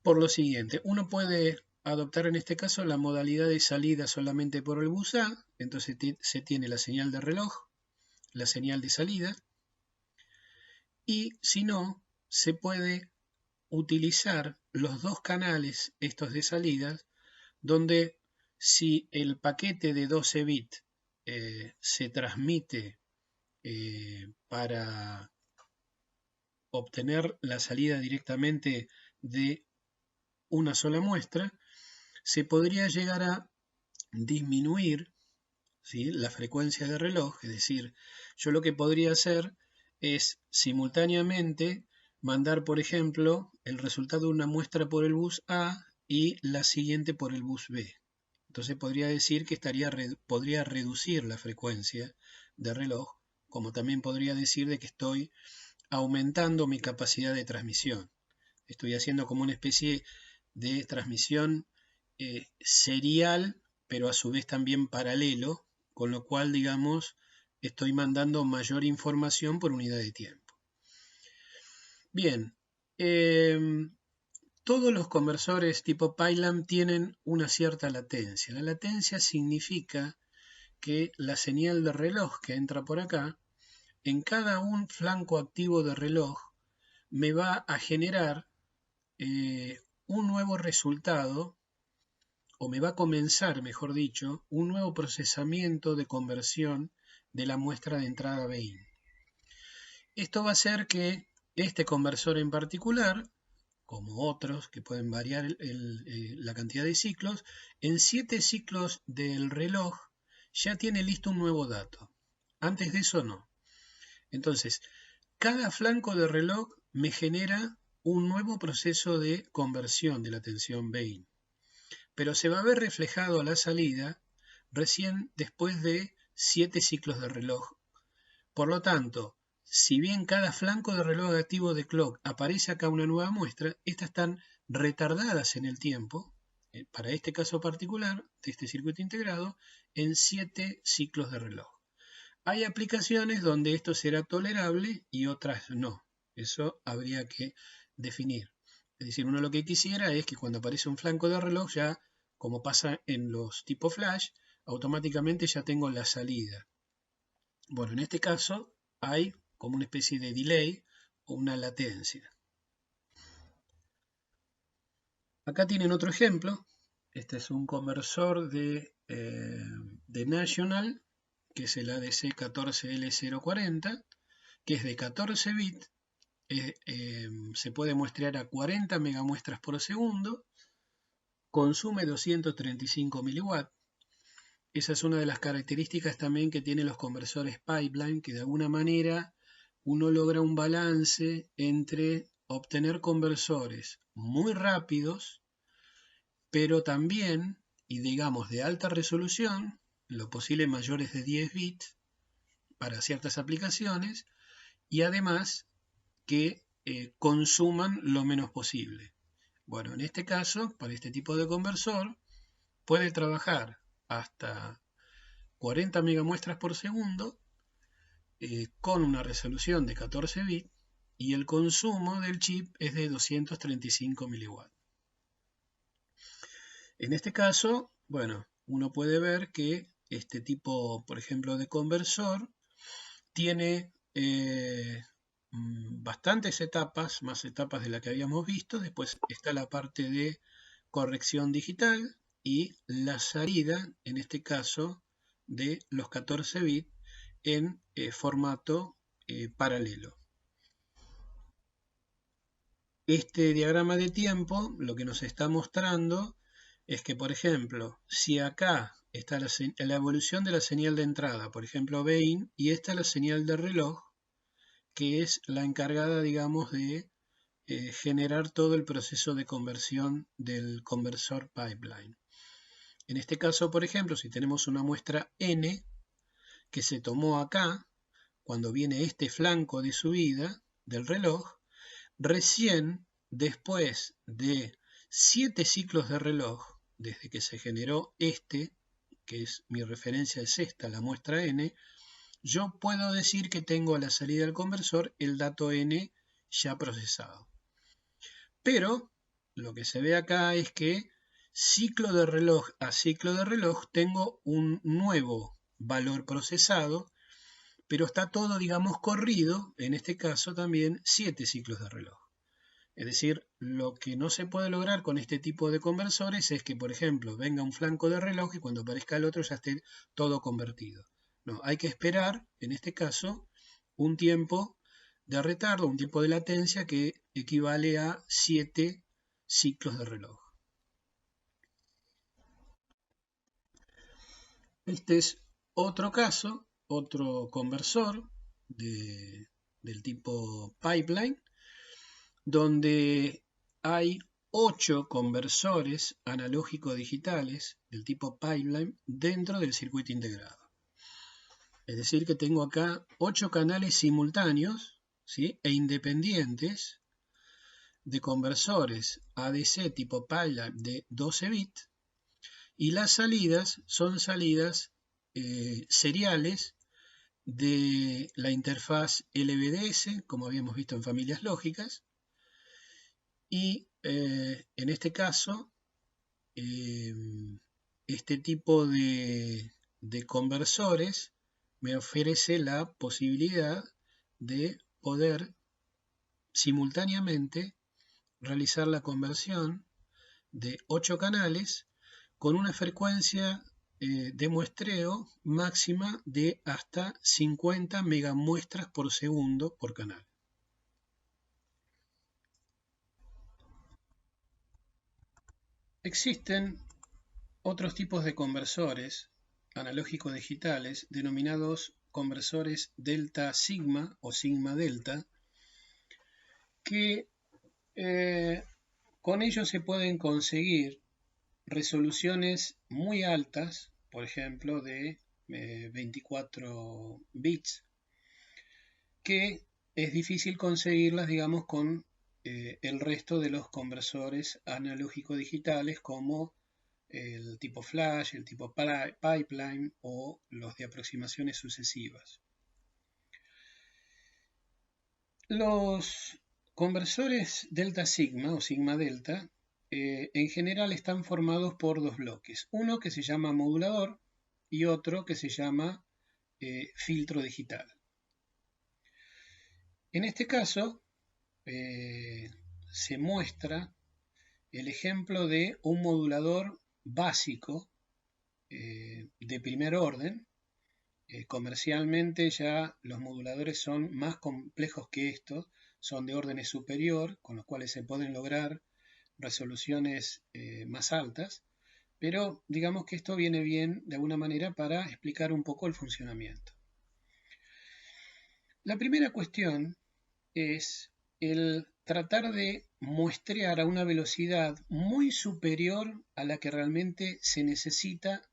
por lo siguiente, uno puede adoptar en este caso la modalidad de salida solamente por el bus A, entonces se tiene la señal de reloj, la señal de salida, y si no, se puede utilizar los dos canales estos de salida, donde si el paquete de 12 bits se transmite para obtener la salida directamente de una sola muestra, se podría llegar a disminuir, ¿sí?, la frecuencia de reloj. Es decir, yo lo que podría hacer es simultáneamente mandar, por ejemplo, el resultado de una muestra por el bus A y la siguiente por el bus B. Entonces podría decir que podría reducir la frecuencia de reloj, como también podría decir de que estoy aumentando mi capacidad de transmisión. Estoy haciendo como una especie de transmisión serial, pero a su vez también paralelo, con lo cual, digamos, estoy mandando mayor información por unidad de tiempo. Bien, todos los conversores tipo pipeline tienen una cierta latencia. La latencia significa que la señal de reloj que entra por acá, en cada un flanco activo de reloj, me va a generar un nuevo resultado, o me va a comenzar, mejor dicho, un nuevo procesamiento de conversión de la muestra de entrada BIN. Esto va a hacer que este conversor en particular, como otros que pueden variar la cantidad de ciclos, en 7 ciclos del reloj ya tiene listo un nuevo dato. Antes de eso no. Entonces, cada flanco de reloj me genera un nuevo proceso de conversión de la tensión BIN, pero se va a ver reflejado a la salida recién después de 7 ciclos de reloj. Por lo tanto, si bien cada flanco de reloj activo de clock aparece acá una nueva muestra, estas están retardadas en el tiempo, para este caso particular de este circuito integrado, en 7 ciclos de reloj. Hay aplicaciones donde esto será tolerable y otras no. Eso habría que definir. Es decir, uno lo que quisiera es que cuando aparece un flanco de reloj, ya, como pasa en los tipo flash, automáticamente ya tengo la salida. Bueno, en este caso hay como una especie de delay o una latencia. Acá tienen otro ejemplo. Este es un conversor de National, que es el ADC14L040, que es de 14 bits, se puede muestrear a 40 megamuestras por segundo, consume 235 miliwatts. Esa es una de las características también que tienen los conversores pipeline, que de alguna manera uno logra un balance entre obtener conversores muy rápidos, pero también, y digamos de alta resolución, lo posible mayores de 10 bits para ciertas aplicaciones, y además que consuman lo menos posible. Bueno, en este caso, para este tipo de conversor, puede trabajar hasta 40 megamuestras por segundo con una resolución de 14 bits y el consumo del chip es de 235 miliwatts. En este caso, bueno, uno puede ver que este tipo, por ejemplo, de conversor tiene bastantes etapas, más etapas de las que habíamos visto. Después está la parte de corrección digital y la salida, en este caso, de los 14 bits en formato paralelo. Este diagrama de tiempo lo que nos está mostrando es que, por ejemplo, si acá está la evolución de la señal de entrada, por ejemplo, Bain, y esta es la señal de reloj, que es la encargada, digamos, de generar todo el proceso de conversión del conversor pipeline. En este caso, por ejemplo, si tenemos una muestra N que se tomó acá, cuando viene este flanco de subida del reloj, recién después de 7 ciclos de reloj, desde que se generó este, que es mi referencia es esta, la muestra N, yo puedo decir que tengo a la salida del conversor el dato N ya procesado. Pero lo que se ve acá es que ciclo de reloj a ciclo de reloj tengo un nuevo valor procesado, pero está todo, digamos, corrido, en este caso también 7 ciclos de reloj. Es decir, lo que no se puede lograr con este tipo de conversores es que, por ejemplo, venga un flanco de reloj y cuando aparezca el otro ya esté todo convertido. No, hay que esperar, en este caso, un tiempo de retardo, un tiempo de latencia que equivale a 7 ciclos de reloj. Este es otro caso, otro conversor del tipo pipeline, donde hay 8 conversores analógico-digitales del tipo pipeline dentro del circuito integrado. Es decir, que tengo acá 8 canales simultáneos, ¿sí?, e independientes de conversores ADC tipo pipeline de 12 bits, y las salidas son salidas seriales de la interfaz LVDS, como habíamos visto en familias lógicas, y en este caso, este tipo de conversores me ofrece la posibilidad de poder simultáneamente realizar la conversión de 8 canales con una frecuencia de muestreo máxima de hasta 50 megamuestras por segundo por canal. Existen otros tipos de conversores analógico-digitales denominados conversores delta sigma o sigma delta, que con ellos se pueden conseguir resoluciones muy altas, por ejemplo de 24 bits, que es difícil conseguirlas, digamos, con el resto de los conversores analógico-digitales como el tipo flash, el tipo pipeline o los de aproximaciones sucesivas. Los conversores delta sigma o sigma delta en general están formados por dos bloques. Uno que se llama modulador y otro que se llama filtro digital. En este caso se muestra el ejemplo de un modulador básico de primer orden. Comercialmente ya los moduladores son más complejos que estos, son de órdenes superior, con los cuales se pueden lograr resoluciones más altas, pero digamos que esto viene bien de alguna manera para explicar un poco el funcionamiento. La primera cuestión es el tratar de muestrear a una velocidad muy superior a la que realmente se necesita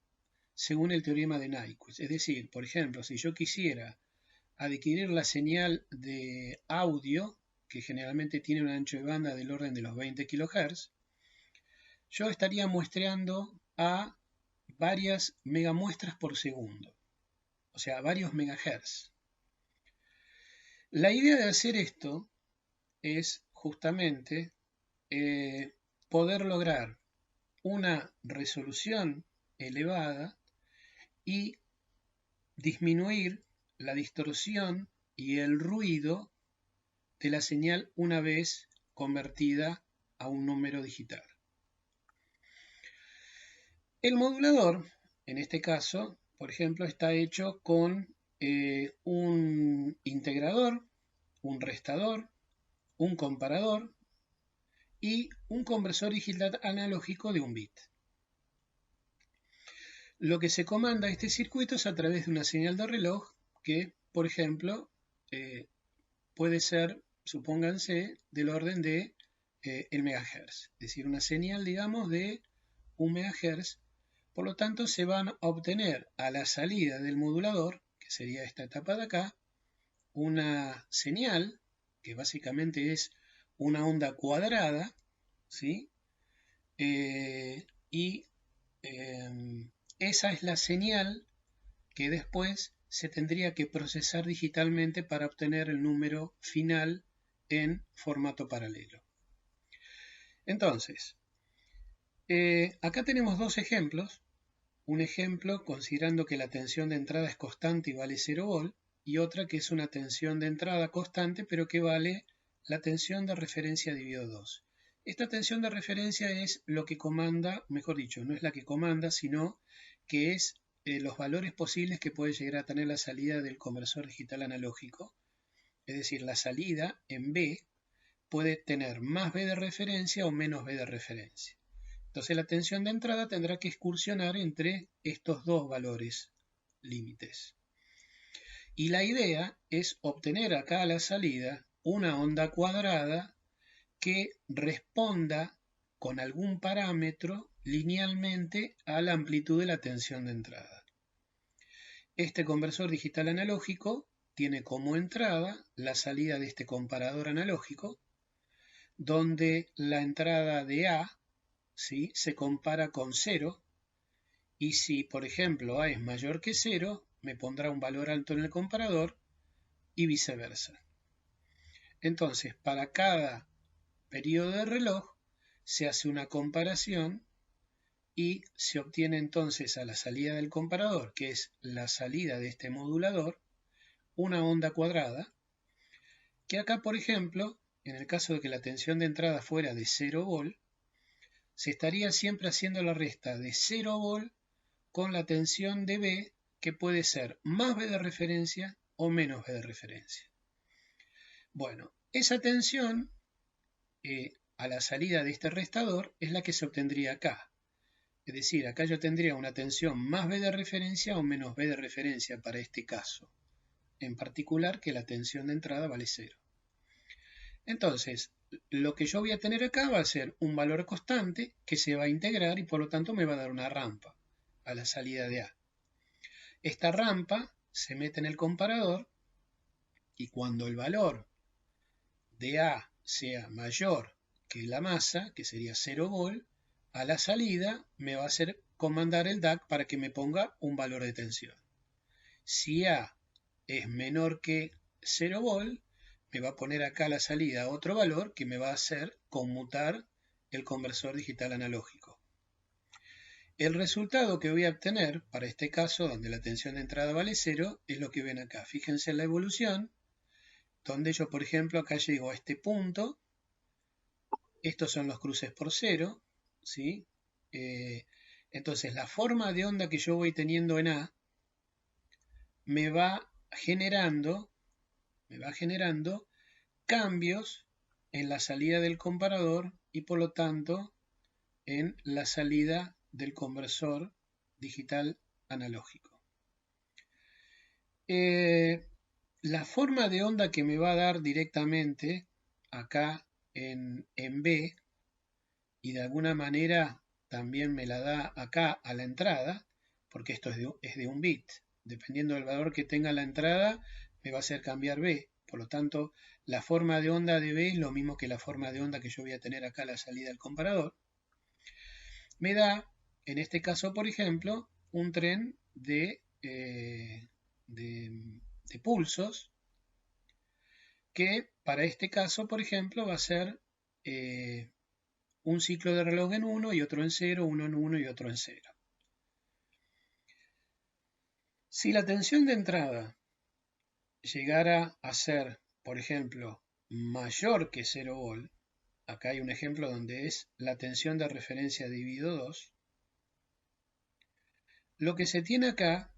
según el teorema de Nyquist. Es decir, por ejemplo, si yo quisiera adquirir la señal de audio, que generalmente tiene un ancho de banda del orden de los 20 kHz, yo estaría muestreando a varias megamuestras por segundo, o sea, varios megahertz. La idea de hacer esto es justamente poder lograr una resolución elevada y disminuir la distorsión y el ruido de la señal una vez convertida a un número digital. El modulador, en este caso, por ejemplo, está hecho con un integrador, un restador, un comparador y un conversor digital analógico de 1 bit. Lo que se comanda este circuito es a través de una señal de reloj que, por ejemplo, puede ser, supónganse, del orden de el megahertz, es decir, una señal, digamos, de 1 megahertz. Por lo tanto, se van a obtener a la salida del modulador, que sería esta etapa de acá, una señal que básicamente es una onda cuadrada, ¿sí? Esa es la señal que después se tendría que procesar digitalmente para obtener el número final en formato paralelo. Entonces, acá tenemos dos ejemplos. Un ejemplo considerando que la tensión de entrada es constante y vale 0 volt, y otra que es una tensión de entrada constante pero que vale la tensión de referencia dividido 2. Esta tensión de referencia es lo que comanda, mejor dicho, no es la que comanda, sino que es los valores posibles que puede llegar a tener la salida del conversor digital analógico. Es decir, la salida en B puede tener más B de referencia o menos B de referencia. Entonces la tensión de entrada tendrá que excursionar entre estos dos valores límites. Y la idea es obtener acá a la salida una onda cuadrada que responda con algún parámetro linealmente a la amplitud de la tensión de entrada. Este conversor digital analógico tiene como entrada la salida de este comparador analógico, donde la entrada de A, ¿sí?, se compara con 0, y si, por ejemplo, A es mayor que 0, me pondrá un valor alto en el comparador y viceversa. Entonces, para cada periodo de reloj se hace una comparación y se obtiene entonces a la salida del comparador, que es la salida de este modulador, una onda cuadrada, que acá, por ejemplo, en el caso de que la tensión de entrada fuera de 0 volt, se estaría siempre haciendo la resta de 0 volt con la tensión de B, que puede ser más B de referencia o menos B de referencia. Bueno, esa tensión a la salida de este restador es la que se obtendría acá. Es decir, acá yo tendría una tensión más B de referencia o menos B de referencia para este caso. En particular que la tensión de entrada vale 0. Entonces, lo que yo voy a tener acá va a ser un valor constante que se va a integrar y por lo tanto me va a dar una rampa a la salida de A. Esta rampa se mete en el comparador y cuando el valor de A sea mayor que la masa, que sería 0 volt, a la salida me va a hacer comandar el DAC para que me ponga un valor de tensión. Si A es menor que 0 volt, me va a poner acá a la salida otro valor que me va a hacer conmutar el conversor digital analógico. El resultado que voy a obtener para este caso, donde la tensión de entrada vale 0, es lo que ven acá. Fíjense en la evolución, donde yo, por ejemplo, acá llego a este punto. Estos son los cruces por 0, ¿sí? Entonces, la forma de onda que yo voy teniendo en A me va generando cambios en la salida del comparador y por lo tanto en la salida del conversor digital analógico. La forma de onda que me va a dar directamente acá en B y de alguna manera también me la da acá a la entrada, porque esto es de un bit. Dependiendo del valor que tenga la entrada, me va a hacer cambiar B. Por lo tanto, la forma de onda de B es lo mismo que la forma de onda que yo voy a tener acá a la salida del comparador. Me da, en este caso, por ejemplo, un tren de pulsos, que para este caso, por ejemplo, va a ser un ciclo de reloj en 1 y otro en 0, uno en 1 y otro en 0. Si la tensión de entrada llegara a ser, por ejemplo, mayor que 0 volt, acá hay un ejemplo donde es la tensión de referencia dividido 2, lo que se tiene acá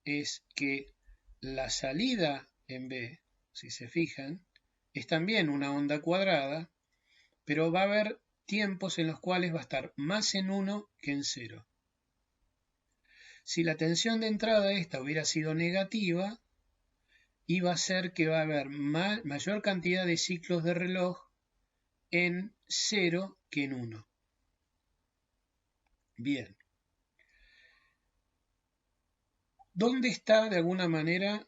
es que la salida en B, si se fijan, es también una onda cuadrada, pero va a haber tiempos en los cuales va a estar más en 1 que en 0. Si la tensión de entrada esta hubiera sido negativa, iba a ser que va a haber mayor cantidad de ciclos de reloj en 0 que en 1. Bien. ¿Dónde está de alguna manera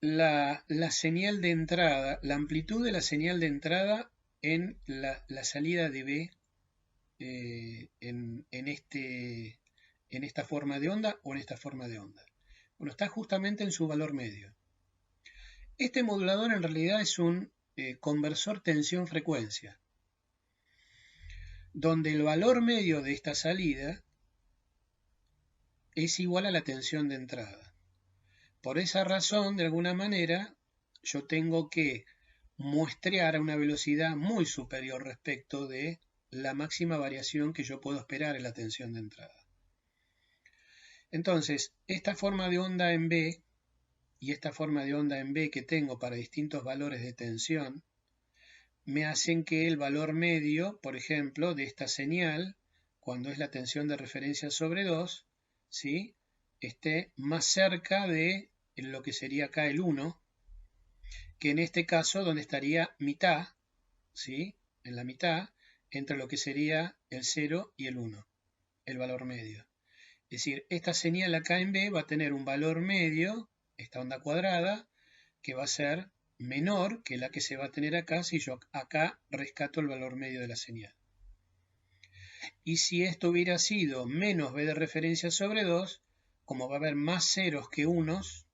la señal de entrada, la amplitud de la señal de entrada en la salida de B en esta forma de onda o en esta forma de onda? Bueno, está justamente en su valor medio. Este modulador en realidad es un conversor tensión-frecuencia, donde el valor medio de esta salida es igual a la tensión de entrada. Por esa razón, de alguna manera, yo tengo que muestrear a una velocidad muy superior respecto de la máxima variación que yo puedo esperar en la tensión de entrada. Entonces, esta forma de onda en B y esta forma de onda en B que tengo para distintos valores de tensión, me hacen que el valor medio, por ejemplo, de esta señal, cuando es la tensión de referencia sobre 2, ¿sí?, esté más cerca de lo que sería acá el 1, que en este caso donde estaría mitad, ¿sí?, en la mitad, entre lo que sería el 0 y el 1, el valor medio. Es decir, esta señal acá en B va a tener un valor medio, esta onda cuadrada, que va a ser menor que la que se va a tener acá si yo acá rescato el valor medio de la señal. Y si esto hubiera sido menos B de referencia sobre 2, como va a haber más ceros que unos,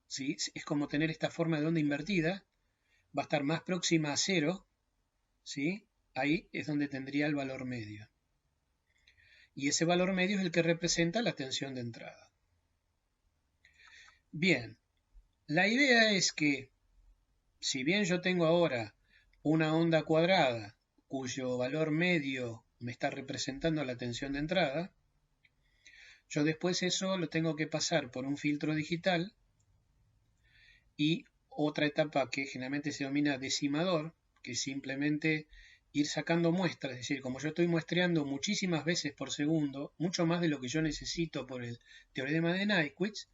¿sí?, es como tener esta forma de onda invertida, va a estar más próxima a 0, ¿sí?, ahí es donde tendría el valor medio. Y ese valor medio es el que representa la tensión de entrada. Bien, la idea es que si bien yo tengo ahora una onda cuadrada cuyo valor medio me está representando la tensión de entrada, yo después eso lo tengo que pasar por un filtro digital y otra etapa que generalmente se denomina decimador, que es simplemente ir sacando muestras, es decir, como yo estoy muestreando muchísimas veces por segundo, mucho más de lo que yo necesito por el teorema de Nyquist,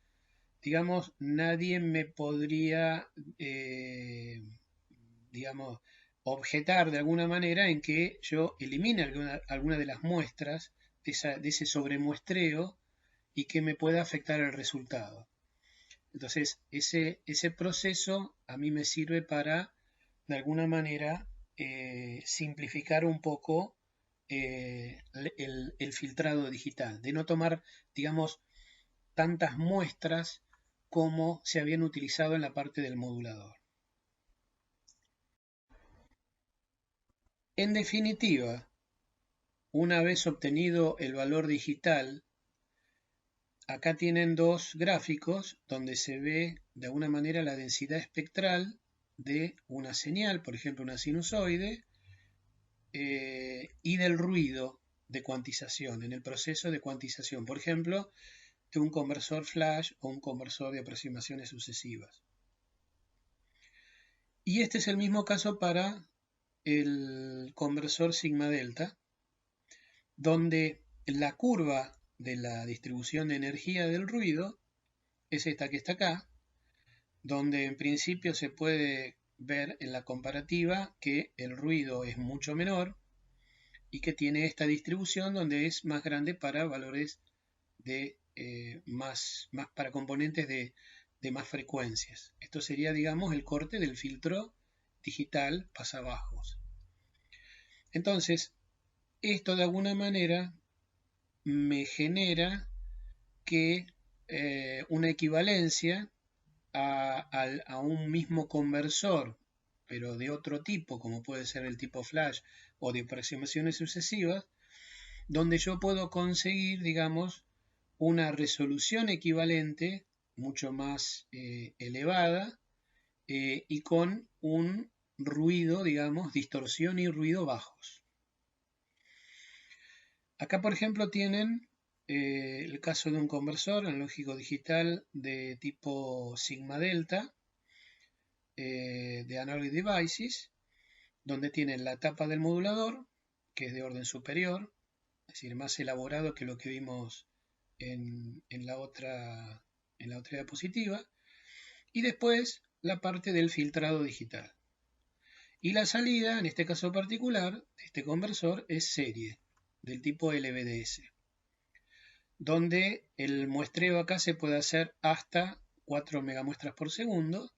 digamos, nadie me podría, digamos, objetar de alguna manera en que yo elimine alguna de las muestras de ese sobremuestreo y que me pueda afectar el resultado. Entonces, ese proceso a mí me sirve para, de alguna manera, simplificar un poco el filtrado digital, de no tomar, digamos, tantas muestras como se habían utilizado en la parte del modulador. En definitiva, una vez obtenido el valor digital, acá tienen dos gráficos donde se ve de alguna manera la densidad espectral de una señal, por ejemplo una sinusoide, y del ruido de cuantización, en el proceso de cuantización, por ejemplo, de un conversor flash o un conversor de aproximaciones sucesivas. Y este es el mismo caso para el conversor sigma delta, donde la curva de la distribución de energía del ruido es esta que está acá, donde en principio se puede ver en la comparativa que el ruido es mucho menor y que tiene esta distribución donde es más grande para valores de para componentes de más frecuencias. Esto sería, digamos, el corte del filtro digital pasabajos. Entonces, esto de alguna manera me genera que una equivalencia a un mismo conversor, pero de otro tipo, como puede ser el tipo flash o de aproximaciones sucesivas, donde yo puedo conseguir, digamos, una resolución equivalente, mucho más elevada, y con un ruido, digamos, distorsión y ruido bajos. Acá, por ejemplo, tienen el caso de un conversor analógico digital de tipo sigma delta, de Analog Devices, donde tienen la tapa del modulador, que es de orden superior, es decir, más elaborado que lo que vimos en la otra diapositiva, y después la parte del filtrado digital. Y la salida, en este caso particular, de este conversor es serie, del tipo LVDS, donde el muestreo acá se puede hacer hasta 4 megamuestras por segundo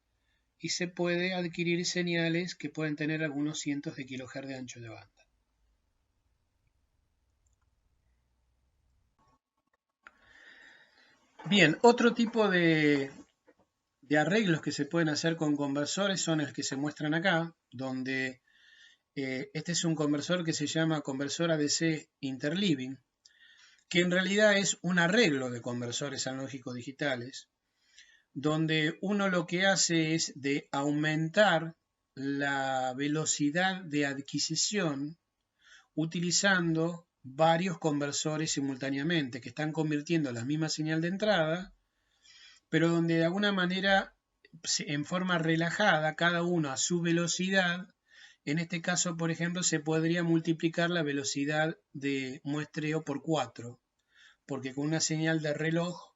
y se puede adquirir señales que pueden tener algunos cientos de kilohertz de ancho de banda. Bien, otro tipo de arreglos que se pueden hacer con conversores son los que se muestran acá, donde este es un conversor que se llama conversor ADC Interleaving, que en realidad es un arreglo de conversores analógicos digitales, donde uno lo que hace es de aumentar la velocidad de adquisición utilizando varios conversores simultáneamente que están convirtiendo la misma señal de entrada, pero donde de alguna manera en forma relajada, cada uno a su velocidad. En este caso, por ejemplo, se podría multiplicar la velocidad de muestreo por 4, porque con una señal de reloj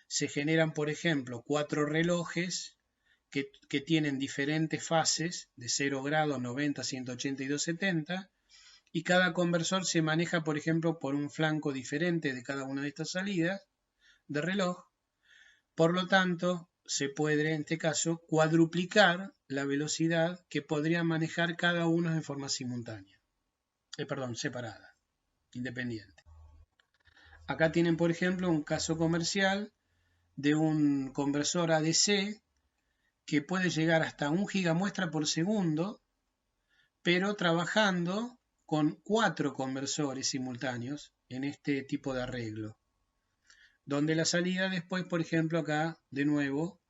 se generan, por ejemplo, 4 relojes que tienen diferentes fases de 0 grados, 90, 180 y 270, y cada conversor se maneja, por ejemplo, por un flanco diferente de cada una de estas salidas de reloj. Por lo tanto, se puede, en este caso, cuadruplicar la velocidad que podría manejar cada uno en forma simultánea. Separada, independiente. Acá tienen, por ejemplo, un caso comercial de un conversor ADC que puede llegar hasta 1 gigamuestra por segundo, pero trabajando con 4 conversores simultáneos en este tipo de arreglo. Donde la salida después, por ejemplo, acá, de nuevo,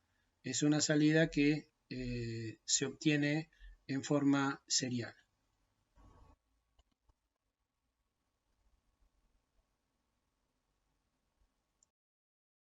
es una salida que se obtiene en forma serial.